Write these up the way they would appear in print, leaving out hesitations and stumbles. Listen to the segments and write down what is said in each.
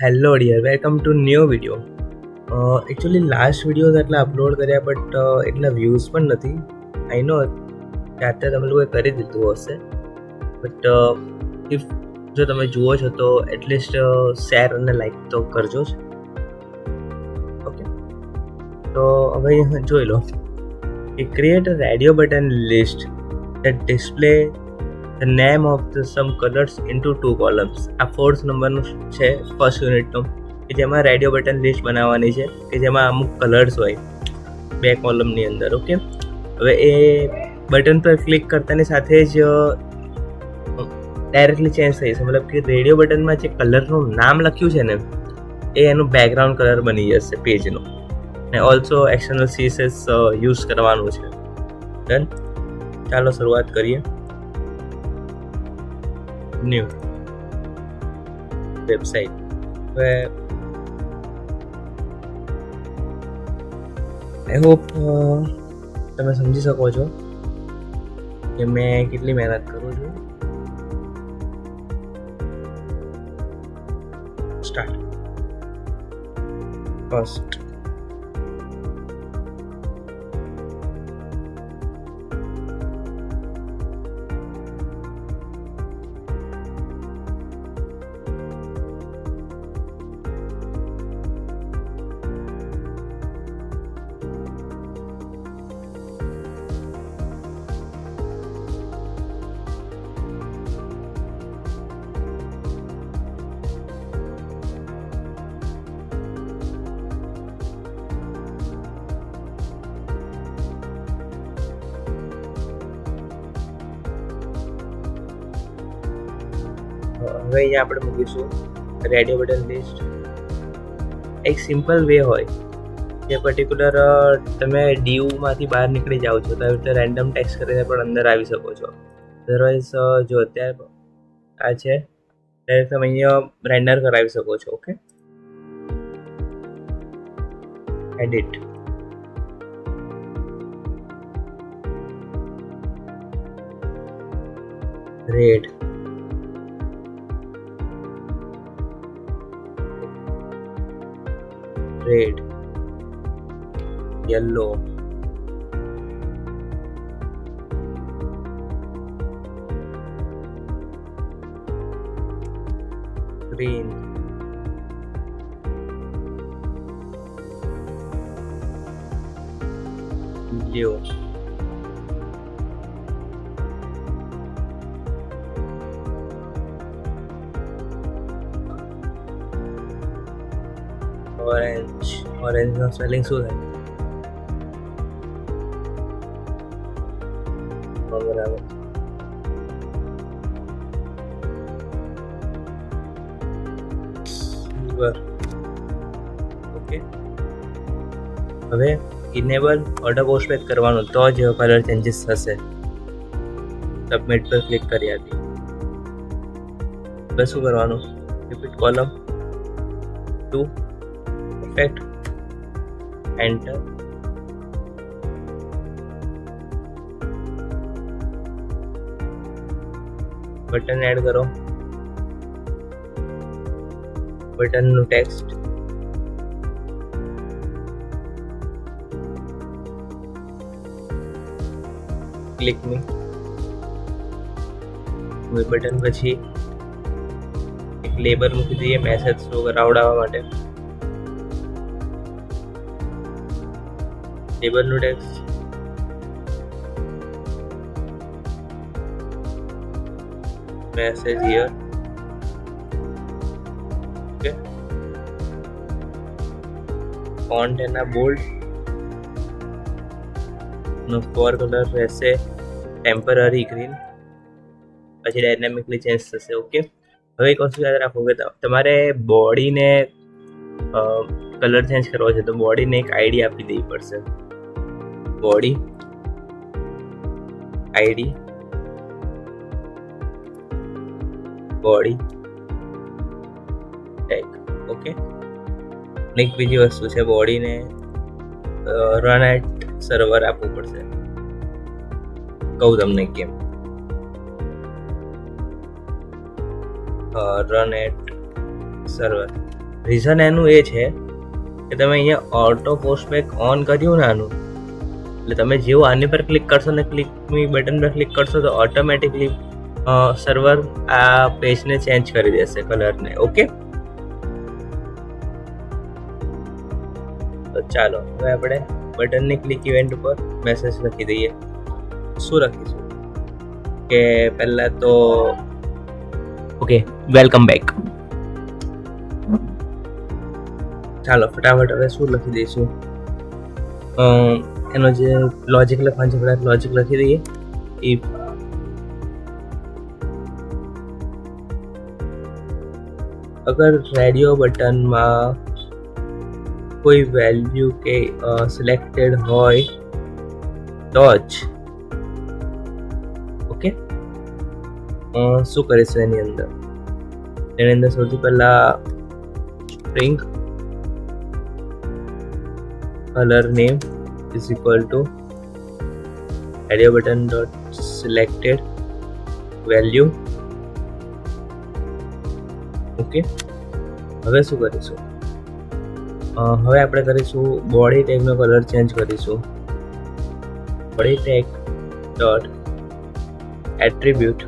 Hello dear, welcome to new video. Actually last videos એટલા upload કર્યા but એટલા views પણ નથી. આઈ નો કે અત્યારે તમે લોકોએ કરી દીધું હશે બટ ઇફ જો તમે જુઓ છો તો એટલીસ્ટ શેર અને લાઈક તો કરજો જ. ઓકે, તો હવે જોઈ લો કે create a radio button list that display the name of some colors into two columns. આ ફોર્થ નંબરનું છે ફર્સ્ટ યુનિટનું, કે જેમાં રેડિયો બટન લિસ્ટ બનાવવાની છે કે જેમાં અમુક કલર્સ હોય બે કોલમની અંદર. ઓકે, હવે એ બટન પર ક્લિક કરતાની સાથે જ ડાયરેક્ટલી ચેન્જ થઈ જશે. મતલબ કે રેડિયો બટનમાં જે કલરનું નામ લખ્યું છે ને એ એનું બેકગ્રાઉન્ડ કલર બની જશે પેજનો. અને ઓલ્સો એક્સટર્નલ CSS યુઝ કરવાનું છે. ડન, ચાલો શરૂઆત કરીએ. New website. હવે આઈ હોપ તમે સમજી શકો છો કે મેં કેટલી મહેનત કરું છું. સ્ટાર્ટ. ફર્સ્ટ હવે અહીંયા આપણે મૂકીશું રેડિયો બટન લિસ્ટ. એક સિમ્પલ વે હોય જે પર્ટિક્યુલર તમે ડીયુમાંથી બહાર નીકળી જાઓ છો તો આવી રીતે રેન્ડમ ટેક્સ્ટ કરીને પણ અંદર આવી શકો છો. અધરવાઇઝ જો અત્યારે આ છે ત્યારે તમે અહીંયા રેન્ડર કરાવી શકો છો. Okay, edit. Red, red, yellow, green, blue, orange. Orange નો સ્પેલિંગ શું થાય? બરાબર. ઓકે, હવે ઇનેબલ ઓટો પોસ્ટપેડ કરવાનું તો જ કલર ચેન્જીસ થશે. સબમિટ પર ક્લિક કરી આપી. હવે શું કરવાનું? Repeat column 2, perfect, enter. Button add કરો. બટનનું ટેક્સ્ટ ક્લિક મી. બટન પછી એક લેબલ મૂકી દઈએ મેસેજ શો કરાવડાવવા માટે. લેબલનું text message here. Okay, font એના બોલ્ડ નો ફોર કલર રહેશે ટેમ્પરરી ગ્રીન, પછી ડાયનેમિકલી ચેન્જ થશે. ઓકે, હવે એક વસ્તુ યાદ રાખો કે તમારે બોડીને કલર ચેન્જ કરવો છે તો બોડીને એક આઈડી આપી દેવી પડશે. Body ID, body tag. Okay, એક બીજી વસ્તુ છે, બોડીને રન એટ સર્વર આપવું પડશે. કહું તમને કેમ. run at server. રીઝન એનું એ છે કે તમે અહીંયા ઓટો પોસ્ટબેક ઓન કર્યું ને આનું, એટલે તમે જેવું આની પર ક્લિક કરશો ને ક્લિક મી બટન પર ક્લિક કરશો તો ઓટોમેટિકલી સર્વર આ પેજને ચેન્જ કરી દેશે કલરને. ઓકે, તો ચાલો હવે આપણે બટનની ક્લિક ઇવેન્ટ ઉપર મેસેજ લખી દઈએ. શું લખીશું કે પહેલા તો ઓકે વેલકમ બેક. ચાલો ફટાફટ હવે શું લખી દઈશું, એનો જે લોજિક લખવાનું છે આપણે લોજિક લખી દઈએ. ઇફ અગર રેડિયો બટનમાં કોઈ વેલ્યુ કે સિલેક્ટેડ હોય તો જ ઓકે શું કરીશું એની અંદર સૌથી પહેલા string color name is equal to radio button dot selected value. Okay, હવે શું કરીશું, હવે આપણે કરીશું બોડી ટેગનો કલર ચેન્જ કરીશું. બોડી ટેગ ડોટ એટ્રીબ્યુટ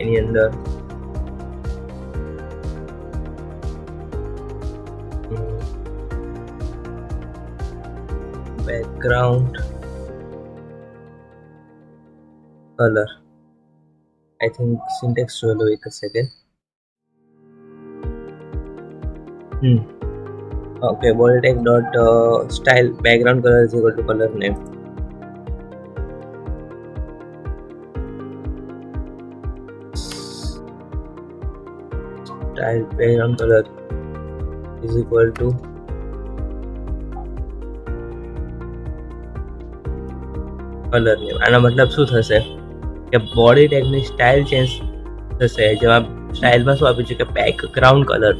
એની અંદર background color. I think syntax will wait a second. Okay, body tag dot style background color is equal to color name. Style background color is equal to colour name. આનો મતલબ શું થશે કે body ટેગની style change થશે. જેમાં સ્ટાઇલમાં શું આપ્યું છે કે બેકગ્રાઉન્ડ કલર,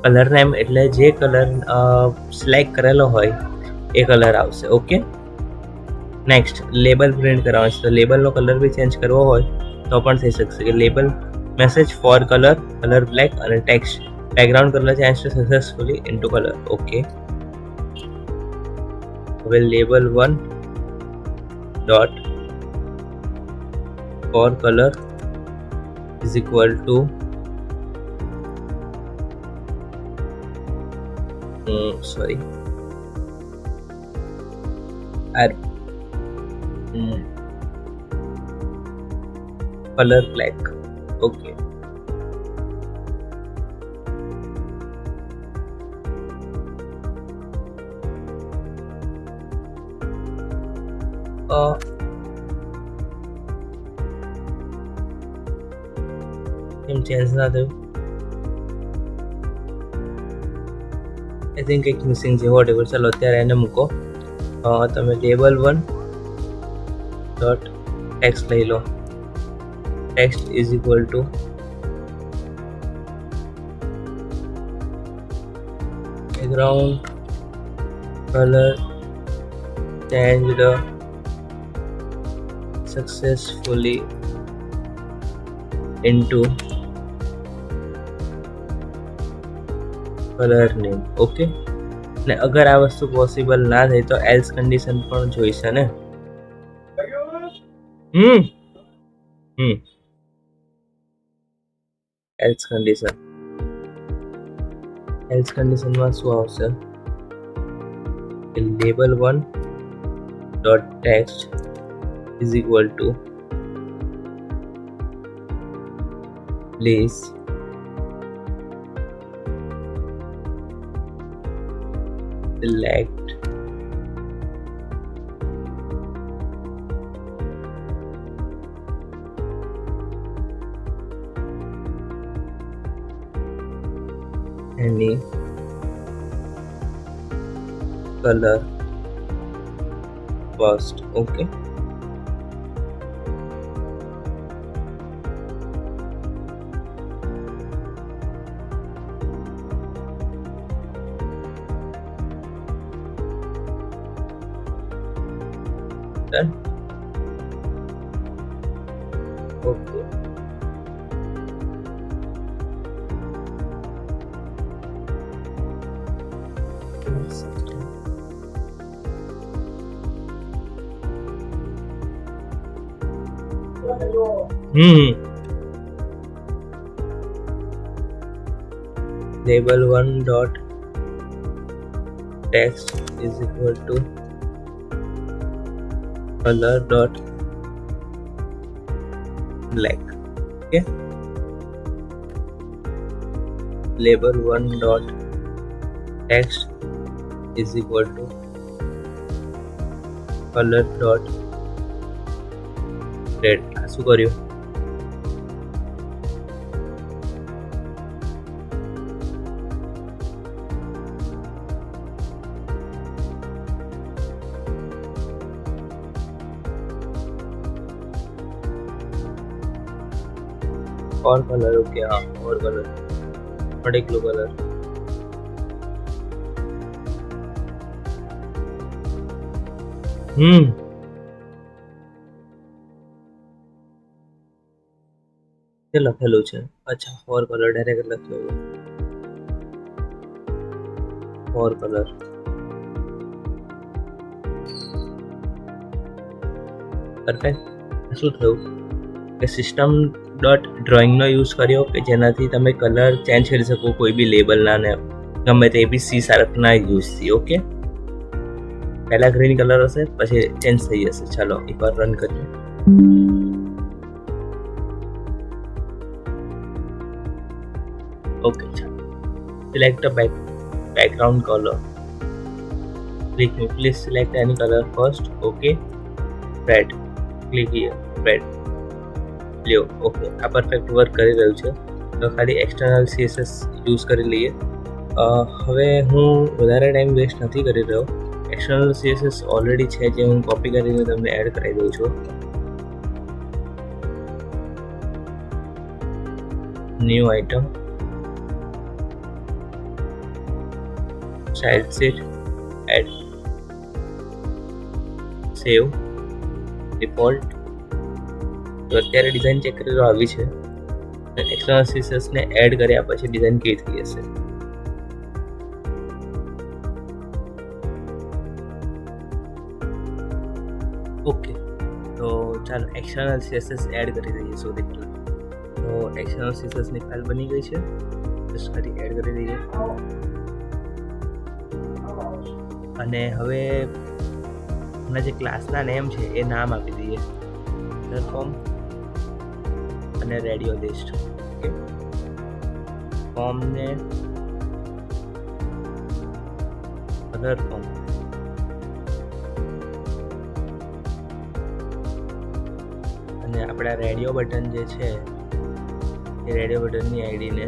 કલર નેમ એટલે જે કલર સિલેક્ટ કરેલો હોય એ કલર આવશે. ઓકે, નેક્સ્ટ લેબલ પ્રિન્ટ કરવાનું છે તો લેબલનો કલર બી ચેન્જ કરવો હોય તો પણ થઈ શકશે કે label message fore colour black અને text background colour change successfully into colour. Okay, હવે label 1 dot for color is equal to color black. Okay, એમ ચેન્જ ના થયું. આઈ થિંક કંઈક મિસિંગ છે. વોટ એવર, ચાલો અત્યારે એને મૂકો. તમે લેબલ 1 ડોટ ટેક્સ્ટ લઈ લો. Text is equal to background colour changed successfully into color name. Okay, ને અગર આ વસ્તુ પોસિબલ ના થઈ તો એલ્સ કન્ડિશન પણ જોઈશે ને. એલ્સ કન્ડિશનમાં શું આવશે કે label 1 dot text is equal to please select any color first. Okay, done. Okay, label 1 dot text is equal to color dot black. Okay, label 1 dot text is equal to color dot red. આ શું કર્યું? और colour okay, हाँ और colour particular colour તે લખેલું છે. અચ્છા, ફોર કલર ડાયરેક્ટ લખ્યું ફોર કલર. પરફેક્ટ. શું થયું કે સિસ્ટમ ડોટ ડ્રોઈંગનો યુઝ કર્યો કે જેનાથી તમે કલર ચેન્જ કરી શકો કોઈ બી લેબલના ને ગમે તે બી સી શાર્પના યુઝથી. ઓકે, પહેલા ગ્રીન કલર હશે પછી ચેન્જ થઈ જશે. ચાલો એકવાર રન કરીએ. ઓકે, ચાલો select the background color. Click me. Please select any color first. Okay, red. Click here, red. લ્યો, ઓકે, આ પરફેક્ટ વર્ક કરી રહ્યું છે. તો ખાલી એક્સટર્નલ CSS યુઝ કરી લઈએ. હવે હું વધારે ટાઈમ વેસ્ટ નથી કરી રહ્યો. એક્સટર્નલ CSS ઓલરેડી છે જે હું કોપી કરીને તમને એડ કરાવી દઉં છું. New item, child seat, add, save, default. તો અત્યારે ડિઝાઇન ચેક કરી આવી છે. એક્સટર્નલ CSS ને એડ કર્યા પછી ડિઝાઇન કેવી થઈ હશે. ઓકે, તો ચાલો એક્સટર્નલ CSS એડ કરી દઈએ. સૌથી પહેલાં તો એક્સટર્નલ CSS ની ફાઇલ બની ગઈ છે. જસ્ટ ખાલી એડ કરી દઈએ અને હવે એના જે ક્લાસના નેમ છે એ નામ આપી દઈએ. ફોર્મ અને રેડિયો લિસ્ટ. ઓકે, ફોર્મને અધર ફોર્મ અને આપણા રેડિયો બટન જે છે એ રેડિયો બટનની આઈડીને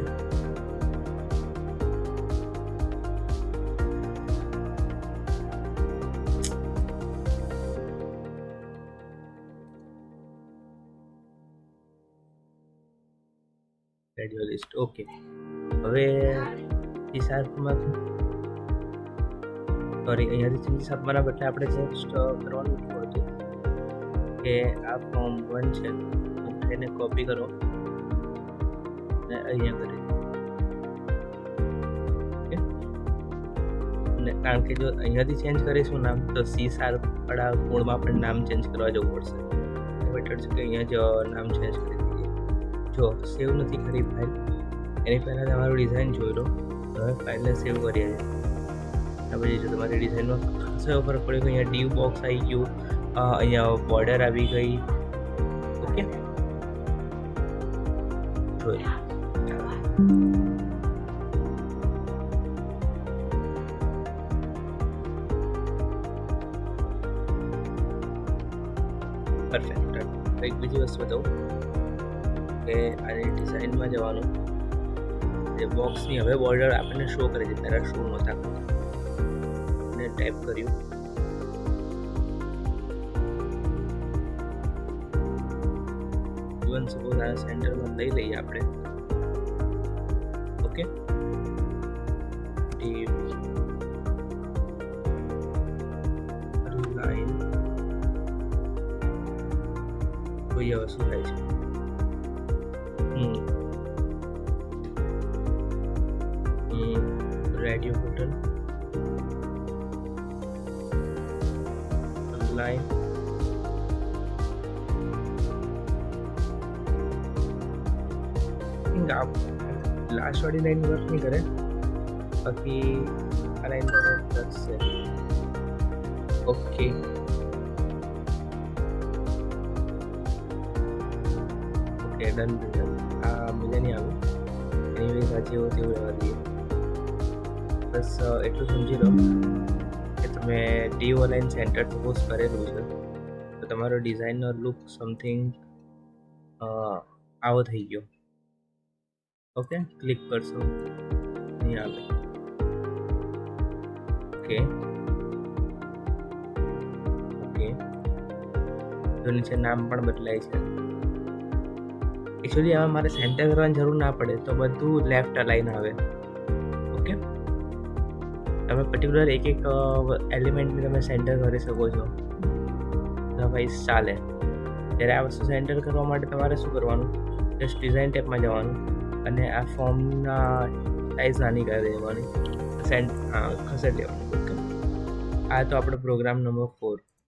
રેડિયો લિસ્ટ. ઓકે, હવે સી શાર્પમાં અહીંયાથી ચેન્જીસ આપવાના બદલે આપણે જસ્ટ કરવાનું શું હતું કે આ ફોર્મ 1 છે એને કોપી કરો અને અહીંયા કરી દો. અને કારણ કે જો અહીંયાથી ચેન્જ કરીશું નામ તો સી શાર્પ વાળા કોડમાં આપણે નામ ચેન્જ કરવા જવું પડશે. બેટર છે કે અહીંયા જ નામ ચેન્જ કરી દઈએ. જો સેવ નથી કરી ફાઇલ, એની પહેલાં તમારું ડિઝાઇન જોઈ લો. હવે ફાઇલને સેવ કરીએ છીએ. પછી જો તમારી ડિઝાઇનમાં ખાસો એવો ફરક પડ્યો કે અહીંયા ડીવ બોક્સ આવી ગયું, અહીંયા બોર્ડર આવી ગઈ. ઓકે, જોઈ પરફેક્ટ. એક બીજી વસ્તુ બતાવું કે આની ડિઝાઇનમાં જવાનું, જે બોક્સની હવે બોર્ડર આપણને શો કરે છે, પહેલાં શો નહોતા કરતા. અને ટાઈપ કર્યું ઇવન સપોઝ આ સેન્ટરમાં લઈ લઈએ આપણે. ઓકે, લાઈન જોઈએ હવે શું થાય છે. Radio button line. I think आप लास्ट वाली लाइन वर्क नहीं करे, बाकी આ લાઈન પર ટચ છે. Okay, okay done done. આ મજા નહીં આવે, એનીવેઝ આ જેવો તેવું રહેવા દઈએ. બસ એટલું સમજી લો કે તમે ડીઓ લાઈન સેન્ટર સપોઝ કરેલું છે તો તમારો ડિઝાઇનનો લુક સમથિંગ આવો થઈ ગયો. ઓકે, ક્લિક કરશો નહીં આવે. ઓકે ઓકે, તો નીચે નામ પણ બદલાય છે. એકચ્યુઅલી આમાં મારે સેન્ટર કરવાની જરૂર ના પડે, તો બધું લેફ્ટ અલાઈન આવે. ઓકે, તમે પર્ટિક્યુલર એક એક એલિમેન્ટને તમે સેન્ટર કરી શકો છો, તો ભાઈ ચાલે. ત્યારે આ વસ્તુ સેન્ટર કરવા માટે તમારે શું કરવાનું, જસ્ટ ડિઝાઇન ટેપમાં જવાનું અને આ ફોર્મના સાઇઝ નાની કરી દેવાની, ખસેડી લેવાની. ઓકે, આ તો આપણો પ્રોગ્રામ નંબર 4.